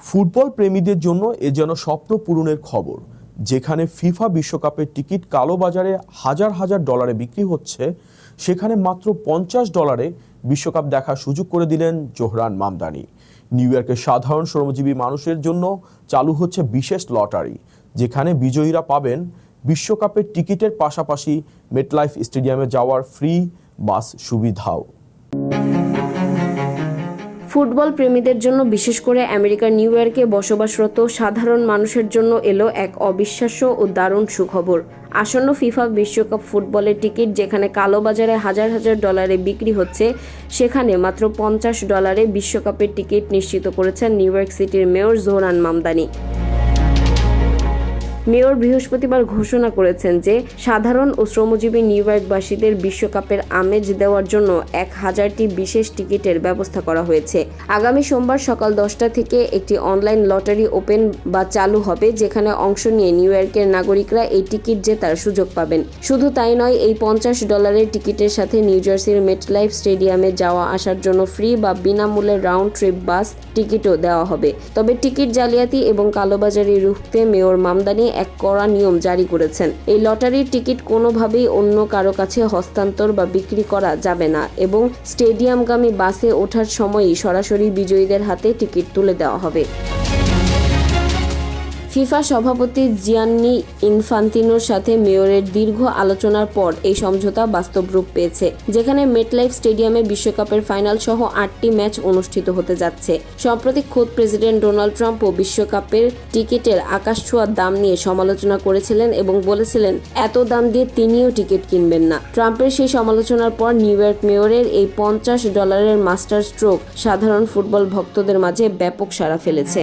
Football প্রেমীদের জন্য এ যেন স্বপ্ন পূরণের খবর। যেখানে ফিফা বিশ্বকাপের টিকিট কালোবাজারে হাজার হাজার ডলারে বিক্রি হচ্ছে, সেখানে মাত্র $50 বিশ্বকাপ দেখার সুযোগ করে দিলেন জোহরান মামদানি। নিউ ইয়র্কের সাধারণ শ্রমজীবী মানুষের জন্য চালু হচ্ছে বিশেষ লটারি, যেখানে বিজয়ীরা পাবেন বিশ্বকাপের টিকিটের পাশাপাশি মেটলাইফ স্টেডিয়ামে যাওয়ার ফ্রি বাস সুবিধাও। ফুটবল প্রেমীদের জন্য, বিশেষ করে আমেরিকার নিউ ইয়র্কে বসবাসরত সাধারণ মানুষের জন্য এলো এক অবিশ্বাস্য ও দারুণ সুখবর। আসন্ন ফিফা বিশ্বকাপ ফুটবলের টিকিট যেখানে কালোবাজারে হাজার হাজার ডলারে বিক্রি হচ্ছে, সেখানে মাত্র $50 বিশ্বকাপের টিকিট নিশ্চিত করেছেন নিউ ইয়র্ক সিটির মেয়র জোহরান মামদানি। মেয়র বৃহস্পতিবার ঘোষণা করেছেন যে সাধারণ ও শ্রমজীবী নিউ ইয়র্কবাসীদের বিশ্বকাপের আমেজ দেওয়ার জন্য 1000টি বিশেষ টিকিটের ব্যবস্থা করা হয়েছে। আগামী সোমবার সকাল 10টা থেকে একটি অনলাইন লটারি ওপেন বা চালু হবে, যেখানে অংশ নিয়ে নিউ ইয়র্কের নাগরিকরা এই টিকিট জেতার সুযোগ পাবেন। শুধু তাই নয়, এই $50 টিকিটের সাথে নিউ জার্সির মেটলাইফ স্টেডিয়ামে যাওয়া আসার জন্য ফ্রি বা বিনামূল্যে রাউন্ড ট্রিপ বাস টিকিটও দেওয়া হবে। তবে টিকিট জালিয়াতি এবং কালোবাজারি রুখতে মেয়র মামদানি এক কড়া নিয়ম জারি করেছেন। এই লটারির টিকিট কোনোভাবেই অন্য কারো কাছে হস্তান্তর বা বিক্রি করা যাবে না এবং স্টেডিয়ামগামী বাসে ওঠার সময়ই সরাসরি বিজয়ীদের হাতে টিকিট তুলে দেওয়া হবে। ফিফা সভাপতি জিয়ান্নি ইনফান্তিনোর সাথে মেয়রের দীর্ঘ আলোচনার পর এই সমঝোতা বাস্তব রূপ পেয়েছে, যেখানে মেটলাইফ স্টেডিয়ামে বিশ্বকাপের ফাইনাল সহ 8টি ম্যাচ অনুষ্ঠিত হতে যাচ্ছে। সম্প্রতি খোদ প্রেসিডেন্ট ডোনাল্ড ট্রাম্পও বিশ্বকাপের টিকিটের আকাশছোঁয়া দাম নিয়ে সমালোচনা করেছিলেন এবং বলেছিলেন এত দাম দিয়ে তিনিও টিকিট কিনবেন না। ট্রাম্পের সেই সমালোচনার পর নিউ ইয়র্ক মেয়রের এই $50 মাস্টার স্ট্রোক সাধারণ ফুটবল ভক্তদের মাঝে ব্যাপক সাড়া ফেলেছে।